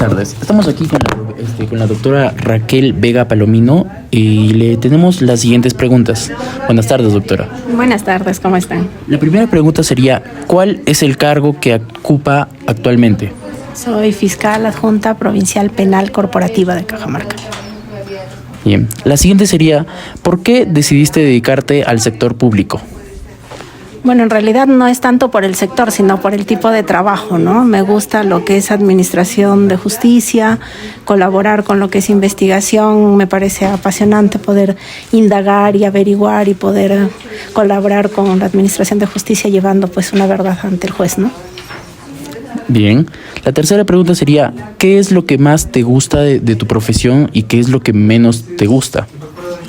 Tardes. Estamos aquí con la doctora Raquel Vega Palomino y le tenemos las siguientes preguntas. Buenas tardes, doctora. Buenas tardes, ¿cómo están? La primera pregunta sería, ¿cuál es el cargo que ocupa actualmente? Soy fiscal adjunta provincial penal corporativa de Cajamarca. Bien. La siguiente sería, ¿por qué decidiste dedicarte al sector público? Bueno, en realidad no es tanto por el sector, sino por el tipo de trabajo, ¿no? Me gusta lo que es administración de justicia, colaborar con lo que es investigación, me parece apasionante poder indagar y averiguar y poder colaborar con la administración de justicia llevando pues una verdad ante el juez, ¿no? Bien. La tercera pregunta sería, ¿qué es lo que más te gusta de tu profesión y qué es lo que menos te gusta?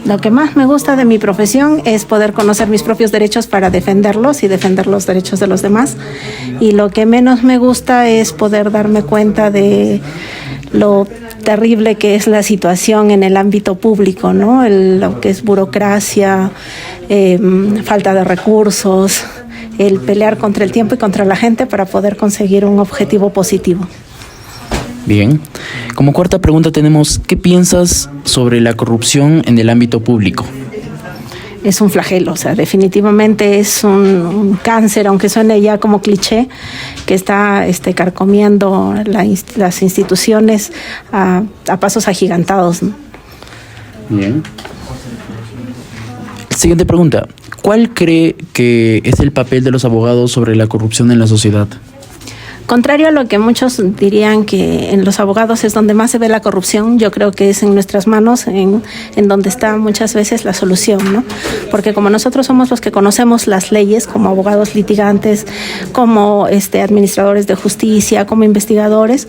Lo que más me gusta de mi profesión es poder conocer mis propios derechos para defenderlos y defender los derechos de los demás. Y lo que menos me gusta es poder darme cuenta de lo terrible que es la situación en el ámbito público, ¿no? Lo que es burocracia, falta de recursos, el pelear contra el tiempo y contra la gente para poder conseguir un objetivo positivo. Bien. Como cuarta pregunta tenemos, ¿qué piensas sobre la corrupción en el ámbito público? Es un flagelo, o sea, definitivamente es un cáncer, aunque suene ya como cliché, que está carcomiendo las instituciones a pasos agigantados, ¿no? Bien. Siguiente pregunta, ¿cuál cree que es el papel de los abogados sobre la corrupción en la sociedad? Contrario a lo que muchos dirían que en los abogados es donde más se ve la corrupción, yo creo que es en nuestras manos, en donde está muchas veces la solución, ¿no? Porque como nosotros somos los que conocemos las leyes, como abogados litigantes, como administradores de justicia, como investigadores,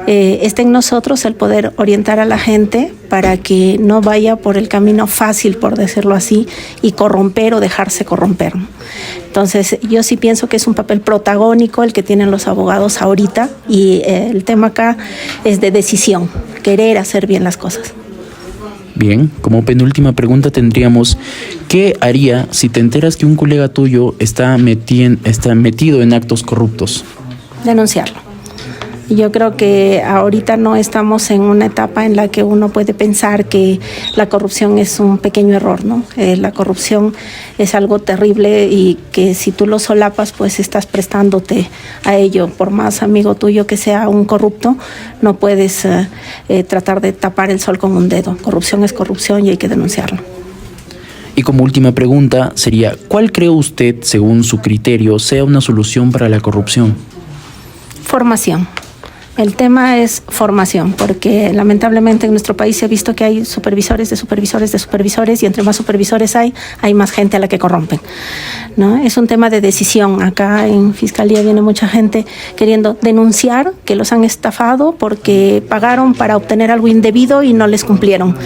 está en nosotros el poder orientar a la gente para que no vaya por el camino fácil, por decirlo así, y corromper o dejarse corromper, ¿no? Entonces, yo sí pienso que es un papel protagónico el que tienen los abogados ahorita y el tema acá es de decisión, querer hacer bien las cosas. Bien, como penúltima pregunta tendríamos, ¿qué haría si te enteras que un colega tuyo está metido en actos corruptos? Denunciarlo. Yo creo que ahorita no estamos en una etapa en la que uno puede pensar que la corrupción es un pequeño error, ¿no? La corrupción es algo terrible y que si tú lo solapas, pues estás prestándote a ello. Por más amigo tuyo que sea un corrupto, no puedes tratar de tapar el sol con un dedo. Corrupción es corrupción y hay que denunciarlo. Y como última pregunta sería, ¿cuál cree usted, según su criterio, sea una solución para la corrupción? Formación. El tema es formación, porque lamentablemente en nuestro país se ha visto que hay supervisores de supervisores de supervisores y entre más supervisores hay más gente a la que corrompen, ¿no? Es un tema de decisión. Acá en Fiscalía viene mucha gente queriendo denunciar que los han estafado porque pagaron para obtener algo indebido y no les cumplieron.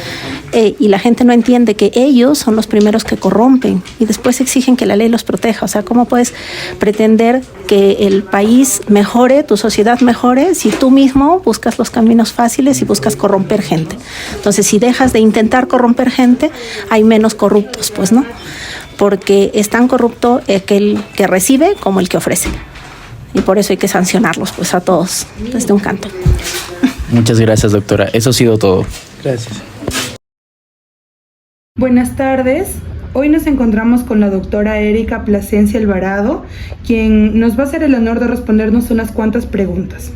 Y la gente no entiende que ellos son los primeros que corrompen y después exigen que la ley los proteja. O sea, ¿cómo puedes pretender que el país mejore, tu sociedad mejore, si tú mismo buscas los caminos fáciles y buscas corromper gente? Entonces, si dejas de intentar corromper gente, hay menos corruptos, pues, ¿no? Porque es tan corrupto aquel que recibe como el que ofrece. Y por eso hay que sancionarlos, pues, a todos, desde un canto. Muchas gracias, doctora. Eso ha sido todo. Gracias. Buenas tardes. Hoy nos encontramos con la doctora Erika Plasencia Alvarado, quien nos va a hacer el honor de respondernos unas cuantas preguntas.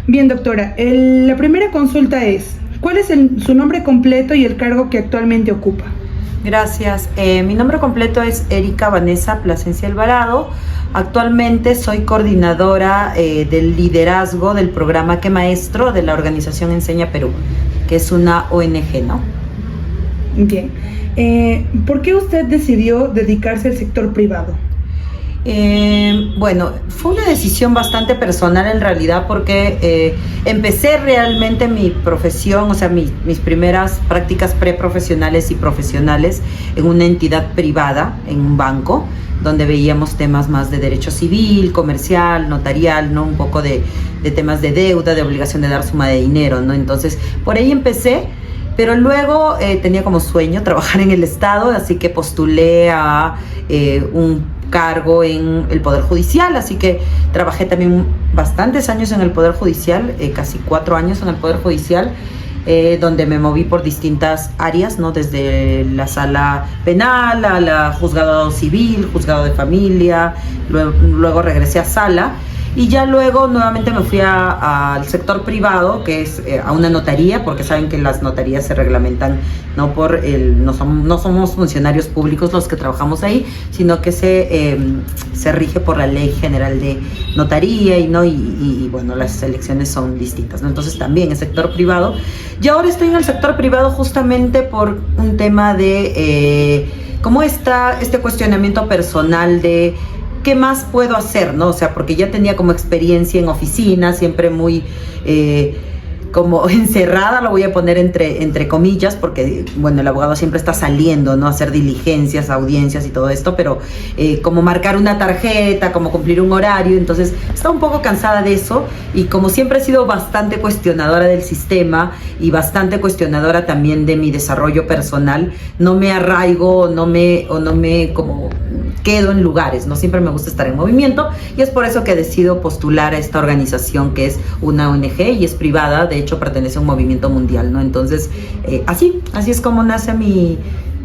Bien, doctora, la primera consulta es, ¿cuál es su nombre completo y el cargo que actualmente ocupa? Gracias. Mi nombre completo es Erika Vanessa Plasencia Alvarado. Actualmente soy coordinadora del liderazgo del programa Que Maestro de la organización Enseña Perú, que es una ONG, ¿no? Bien. ¿Por qué usted decidió dedicarse al sector privado? Bueno, fue una decisión bastante personal en realidad porque empecé realmente mi profesión, o sea, mis primeras prácticas preprofesionales y profesionales en una entidad privada, en un banco, donde veíamos temas más de derecho civil, comercial, notarial, ¿no? Un poco de temas de deuda, de obligación de dar suma de dinero, ¿no? Entonces, por ahí empecé. Pero luego tenía como sueño trabajar en el Estado, así que postulé a un cargo en el Poder Judicial, así que trabajé también bastantes años en el Poder Judicial, casi 4 años en el Poder Judicial, donde me moví por distintas áreas, ¿no? Desde la sala penal a la juzgado civil, juzgado de familia, luego regresé a sala. Y ya luego nuevamente me fui al sector privado, que es a una notaría, porque saben que las notarías se reglamentan no no somos funcionarios públicos los que trabajamos ahí, sino que se rige por la Ley General de Notaría y bueno, las elecciones son distintas, ¿no? Entonces también el sector privado. Y ahora estoy en el sector privado justamente por un tema de cómo está este cuestionamiento personal de ¿qué más puedo hacer? ¿No? O sea, porque ya tenía como experiencia en oficina, siempre muy como encerrada, lo voy a poner entre comillas, porque, bueno, el abogado siempre está saliendo, ¿no? A hacer diligencias, audiencias y todo esto, pero como marcar una tarjeta, como cumplir un horario, entonces estaba un poco cansada de eso, y como siempre he sido bastante cuestionadora del sistema y bastante cuestionadora también de mi desarrollo personal, no me arraigo, no me como quedo en lugares, ¿no? Siempre me gusta estar en movimiento, y es por eso que decido postular a esta organización que es una ONG y es privada, de hecho pertenece a un movimiento mundial, ¿no? Entonces, así es como nace mi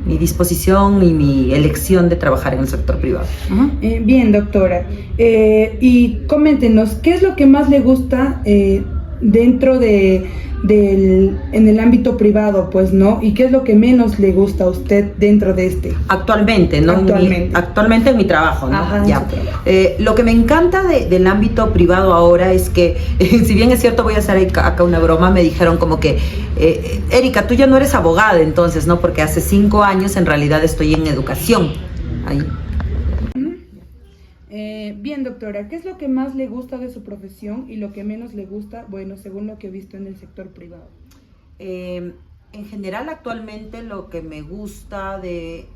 disposición y mi elección de trabajar en el sector privado. Bien, doctora. Y coméntenos, ¿qué es lo que más le gusta dentro en el ámbito privado, pues, ¿no? ¿Y qué es lo que menos le gusta a usted dentro de este? Actualmente, ¿no? Actualmente en mi trabajo, ¿no? Ajá, ya. Lo que me encanta del ámbito privado ahora es que, si bien es cierto, voy a hacer acá una broma, me dijeron como que, Erika, tú ya no eres abogada entonces, ¿no? Porque hace 5 años en realidad estoy en educación. Ahí. Bien, doctora, ¿qué es lo que más le gusta de su profesión y lo que menos le gusta, bueno, según lo que he visto en el sector privado? En general, actualmente lo que me gusta de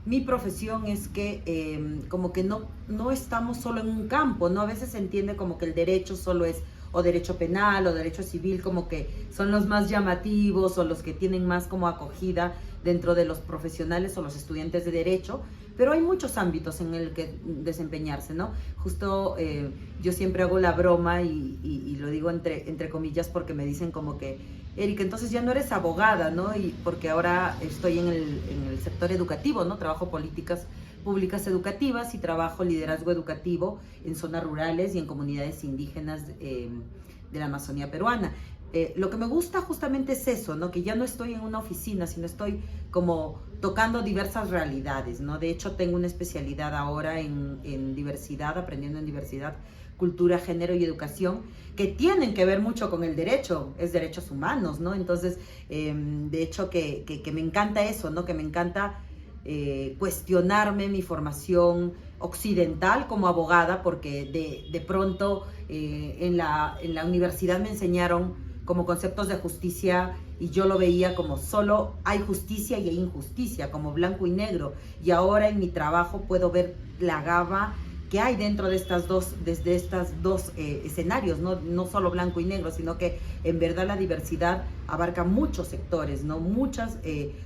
mi profesión es que como que no estamos solo en un campo, ¿no? A veces se entiende como que el derecho solo es o derecho penal o derecho civil, como que son los más llamativos o los que tienen más como acogida dentro de los profesionales o los estudiantes de derecho, pero hay muchos ámbitos en el que desempeñarse, ¿no? Justo yo siempre hago la broma y lo digo entre comillas porque me dicen como que, Erika, entonces ya no eres abogada, ¿no? Y porque ahora estoy en el sector educativo, ¿no? Trabajo políticas públicas educativas y trabajo liderazgo educativo en zonas rurales y en comunidades indígenas de la Amazonía peruana. Lo que me gusta justamente es eso, ¿no? Que ya no estoy en una oficina, sino estoy como tocando diversas realidades, ¿no? De hecho, tengo una especialidad ahora en diversidad, aprendiendo en diversidad, cultura, género y educación, que tienen que ver mucho con el derecho, es derechos humanos, ¿no? Entonces, de hecho, que me encanta eso, ¿no? Que me encanta cuestionarme mi formación occidental como abogada, porque de pronto en la universidad me enseñaron como conceptos de justicia y yo lo veía como solo hay justicia y hay injusticia, como blanco y negro, y ahora en mi trabajo puedo ver la gama que hay dentro de estas dos escenarios, no solo blanco y negro, sino que en verdad la diversidad abarca muchos sectores, ¿no? Muchas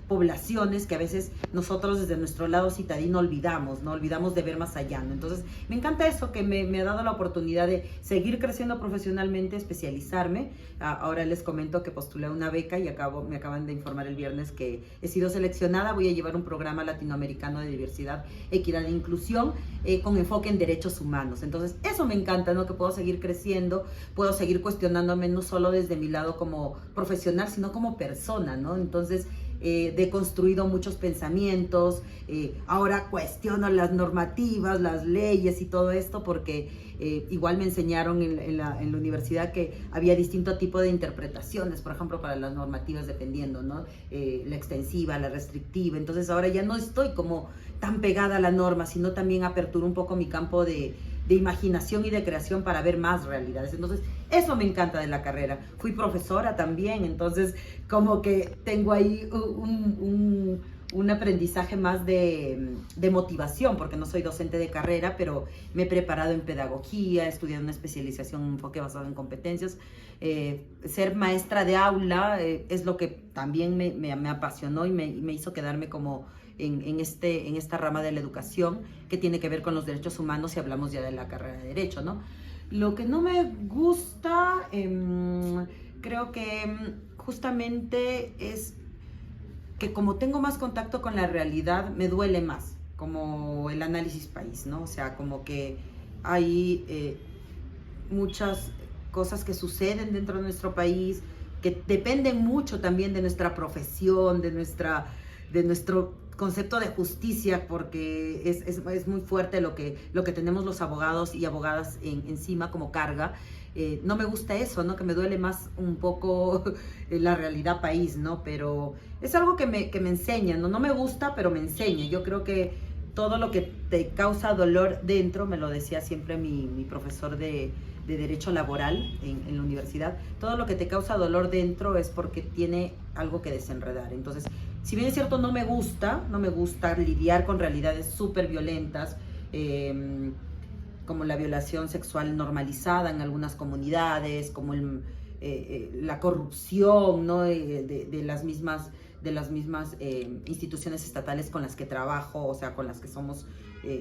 poblaciones que a veces nosotros desde nuestro lado citadino olvidamos de ver más allá, ¿no? Entonces me encanta eso, que me ha dado la oportunidad de seguir creciendo profesionalmente, especializarme. Ahora les comento que postulé una beca y me acaban de informar el viernes que he sido seleccionada. Voy a llevar un programa latinoamericano de diversidad, equidad e inclusión con enfoque en derechos humanos. Entonces eso me encanta, ¿no? Que puedo seguir creciendo, puedo seguir cuestionándome no solo desde mi lado como profesional, sino como persona, ¿no? Entonces deconstruido muchos pensamientos, ahora cuestiono las normativas, las leyes y todo esto, porque igual me enseñaron en la universidad que había distinto tipo de interpretaciones, por ejemplo, para las normativas dependiendo, ¿no? La extensiva, la restrictiva. Entonces ahora ya no estoy como tan pegada a la norma, sino también aperturo un poco mi campo de imaginación y de creación para ver más realidades. Entonces, eso me encanta de la carrera. Fui profesora también, entonces como que tengo ahí un aprendizaje más de motivación, porque no soy docente de carrera, pero me he preparado en pedagogía, he estudiado una especialización en enfoque basado en competencias. Ser maestra de aula es lo que también me apasionó y me hizo quedarme como en esta rama de la educación que tiene que ver con los derechos humanos si hablamos ya de la carrera de Derecho, ¿no? Lo que no me gusta, creo que justamente es que como tengo más contacto con la realidad, me duele más, como el análisis país, ¿no? O sea, como que hay muchas cosas que suceden dentro de nuestro país, que dependen mucho también de nuestra profesión, de nuestro concepto de justicia, porque es muy fuerte lo que tenemos los abogados y abogadas encima como carga. No me gusta eso, ¿no? Que me duele más un poco la realidad país, ¿no? Pero es algo que me enseña, ¿no? No me gusta, pero me enseña. Yo creo que todo lo que te causa dolor dentro, me lo decía siempre mi profesor de Derecho Laboral en la universidad, todo lo que te causa dolor dentro es porque tiene algo que desenredar. Entonces, si bien es cierto, no me gusta lidiar con realidades súper violentas, como la violación sexual normalizada en algunas comunidades, como la corrupción, ¿no? de las mismas instituciones estatales con las que trabajo, o sea, con las que somos,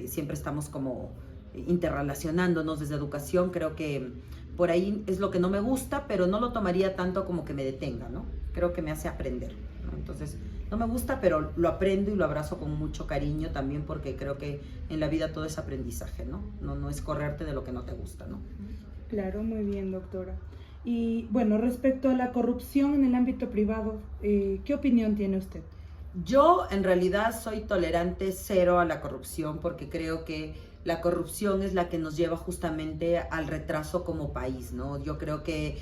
siempre estamos como interrelacionándonos desde educación. Creo que por ahí es lo que no me gusta, pero no lo tomaría tanto como que me detenga, ¿no? Creo que me hace aprender, ¿no? Entonces, no me gusta, pero lo aprendo y lo abrazo con mucho cariño también, porque creo que en la vida todo es aprendizaje, ¿no? No es correrte de lo que no te gusta, ¿no? Claro, muy bien, doctora. Y bueno, respecto a la corrupción en el ámbito privado, ¿qué opinión tiene usted? Yo en realidad soy tolerante cero a la corrupción, porque creo que la corrupción es la que nos lleva justamente al retraso como país, ¿no? Yo creo que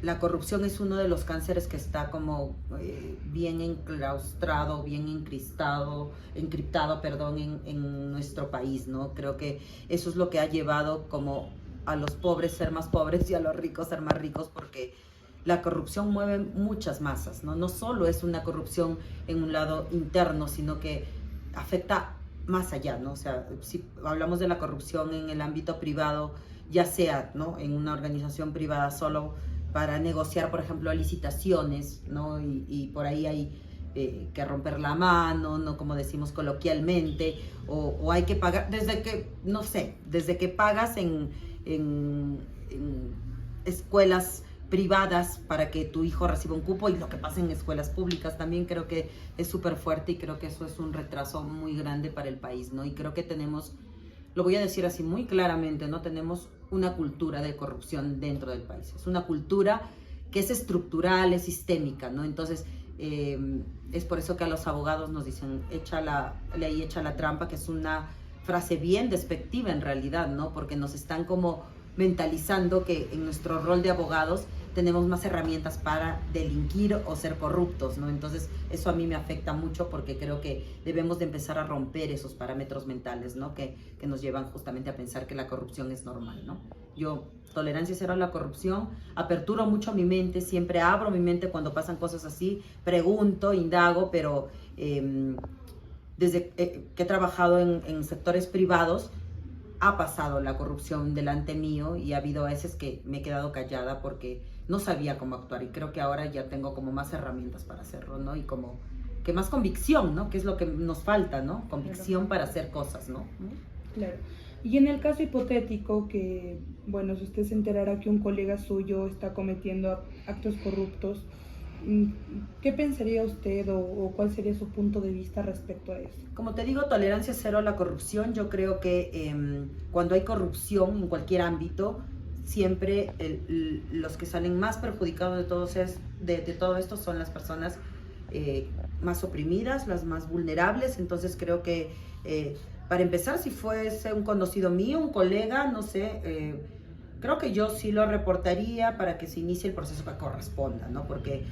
la corrupción es uno de los cánceres que está como bien enclaustrado, bien encriptado, en nuestro país, ¿no? Creo que eso es lo que ha llevado como a los pobres ser más pobres y a los ricos ser más ricos, porque la corrupción mueve muchas masas, ¿no? No solo es una corrupción en un lado interno, sino que afecta más allá, ¿no? O sea, si hablamos de la corrupción en el ámbito privado, ya sea, ¿no?, en una organización privada solo para negociar, por ejemplo, licitaciones, ¿no? Y por ahí hay que romper la mano, ¿no?, como decimos coloquialmente, o hay que pagar, desde que pagas en escuelas privadas para que tu hijo reciba un cupo, y lo que pasa en escuelas públicas también creo que es súper fuerte, y creo que eso es un retraso muy grande para el país, ¿no? Y creo que tenemos, lo voy a decir así muy claramente, ¿no?, tenemos una cultura de corrupción dentro del país. Es una cultura que es estructural, es sistémica, ¿no? Entonces, es por eso que a los abogados nos dicen, echa la ley, echa la trampa, que es una frase bien despectiva en realidad, ¿no? Porque nos están como mentalizando que en nuestro rol de abogados tenemos más herramientas para delinquir o ser corruptos, ¿no? Entonces, eso a mí me afecta mucho, porque creo que debemos de empezar a romper esos parámetros mentales, ¿no?, que nos llevan justamente a pensar que la corrupción es normal, ¿no? Yo, tolerancia cero a la corrupción, aperturo mucho mi mente, siempre abro mi mente cuando pasan cosas así, pregunto, indago, pero desde que he trabajado en sectores privados, ha pasado la corrupción delante mío, y ha habido veces que me he quedado callada porque no sabía cómo actuar, y creo que ahora ya tengo como más herramientas para hacerlo, ¿no? Y como que más convicción, ¿no? Que es lo que nos falta, ¿no? Convicción, claro, para hacer cosas, ¿no? Claro. Y en el caso hipotético que, bueno, si usted se enterara que un colega suyo está cometiendo actos corruptos, ¿qué pensaría usted o cuál sería su punto de vista respecto a eso? Como te digo, tolerancia cero a la corrupción. Yo creo que cuando hay corrupción en cualquier ámbito, siempre los que salen más perjudicados de todo esto son las personas más oprimidas, las más vulnerables. Entonces creo que para empezar, si fuese un conocido mío, un colega, no sé, creo que yo sí lo reportaría para que se inicie el proceso que corresponda, ¿no? Porque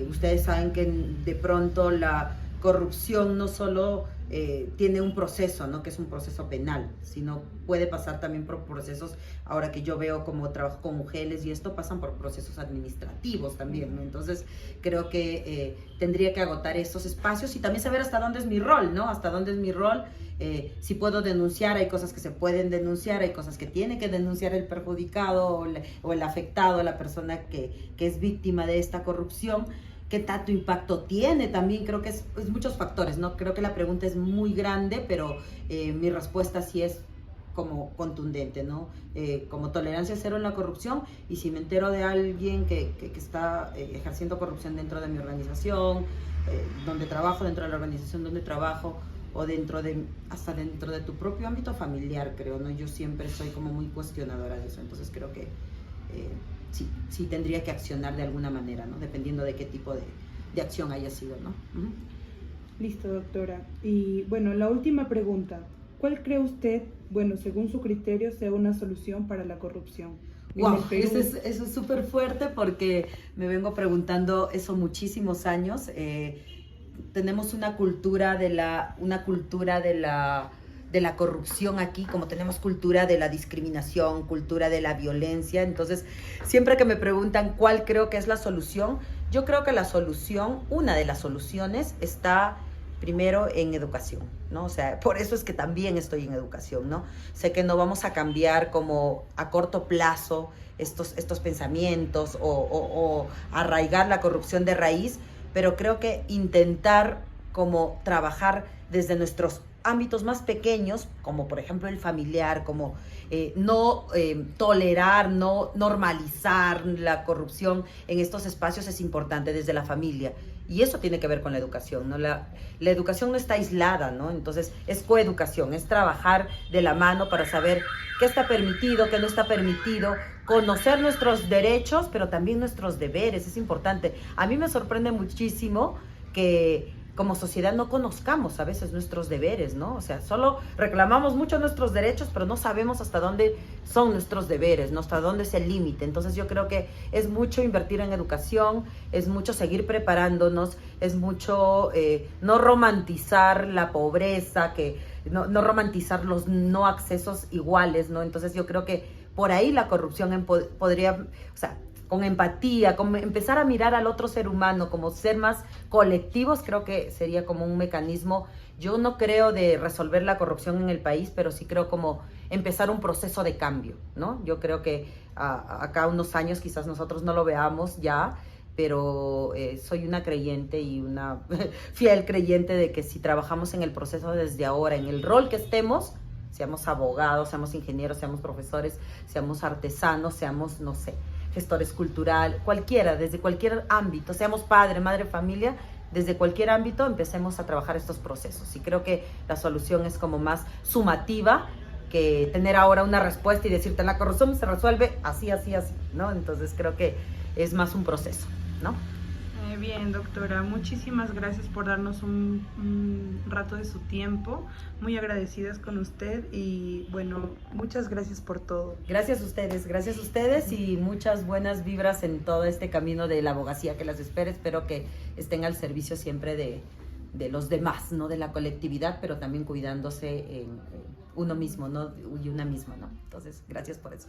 ustedes saben que de pronto la corrupción no solo tiene un proceso, ¿no?, que es un proceso penal, sino puede pasar también por procesos, ahora que yo veo como trabajo con mujeres y esto, pasan por procesos administrativos también, ¿no? Entonces creo que tendría que agotar esos espacios y también saber hasta dónde es mi rol, ¿no? Hasta dónde es mi rol, si puedo denunciar, hay cosas que se pueden denunciar, hay cosas que tiene que denunciar el perjudicado o el afectado, la persona que es víctima de esta corrupción. qué tanto impacto tiene también, creo que es muchos factores, ¿no? Creo que la pregunta es muy grande, pero mi respuesta sí es como contundente, ¿no? Como tolerancia cero en la corrupción, y si me entero de alguien que está ejerciendo corrupción dentro de mi organización, donde trabajo, dentro de la organización donde trabajo, o hasta dentro de tu propio ámbito familiar, creo, ¿no? Yo siempre soy como muy cuestionadora de eso, entonces creo que sí tendría que accionar de alguna manera, ¿no? Dependiendo de qué tipo de acción haya sido, ¿no? Uh-huh. Listo, doctora. Y bueno, la última pregunta. ¿Cuál cree usted, bueno, según su criterio, sea una solución para la corrupción? Wow, eso es súper fuerte porque me vengo preguntando eso muchísimos años. Tenemos una cultura de la corrupción aquí, como tenemos cultura de la discriminación, cultura de la violencia. Entonces, siempre que me preguntan cuál creo que es la solución, yo creo que la solución, una de las soluciones está primero en educación, ¿no? O sea, por eso es que también estoy en educación, ¿no? Sé que no vamos a cambiar como a corto plazo estos pensamientos o arraigar la corrupción de raíz, pero creo que intentar como trabajar desde nuestros ámbitos más pequeños, como por ejemplo el familiar, como no tolerar, no normalizar la corrupción en estos espacios es importante desde la familia. Y eso tiene que ver con la educación, ¿no? La educación no está aislada, ¿no? Entonces es coeducación, es trabajar de la mano para saber qué está permitido, qué no está permitido, conocer nuestros derechos, pero también nuestros deberes, es importante. A mí me sorprende muchísimo que como sociedad no conozcamos a veces nuestros deberes, ¿no? O sea, solo reclamamos mucho nuestros derechos, pero no sabemos hasta dónde son nuestros deberes, ¿no? Hasta dónde es el límite. Entonces yo creo que es mucho invertir en educación, es mucho seguir preparándonos, es mucho no romantizar la pobreza, no romantizar los no accesos iguales, ¿no? Entonces yo creo que por ahí la corrupción podría, o sea, con empatía, con empezar a mirar al otro ser humano como ser más colectivos, creo que sería como un mecanismo. Yo no creo de resolver la corrupción en el país, pero sí creo como empezar un proceso de cambio, ¿no? Yo creo que acá unos años quizás nosotros no lo veamos ya, pero soy una creyente y una fiel creyente de que si trabajamos en el proceso desde ahora, en el rol que estemos, seamos abogados, seamos ingenieros, seamos profesores, seamos artesanos, seamos, no sé, gestores cultural, cualquiera, desde cualquier ámbito, seamos padre, madre, familia, desde cualquier ámbito empecemos a trabajar estos procesos. Y creo que la solución es como más sumativa que tener ahora una respuesta y decirte la corrupción se resuelve así, así, así, ¿no? Entonces creo que es más un proceso, ¿no? Bien, doctora, muchísimas gracias por darnos un rato de su tiempo, muy agradecidas con usted y bueno, muchas gracias por todo. Gracias a ustedes y muchas buenas vibras en todo este camino de la abogacía que las espera. Espero que estén al servicio siempre de los demás, ¿no? De la colectividad, pero también cuidándose en uno mismo, ¿no? Y una misma, ¿no? Entonces, gracias por eso.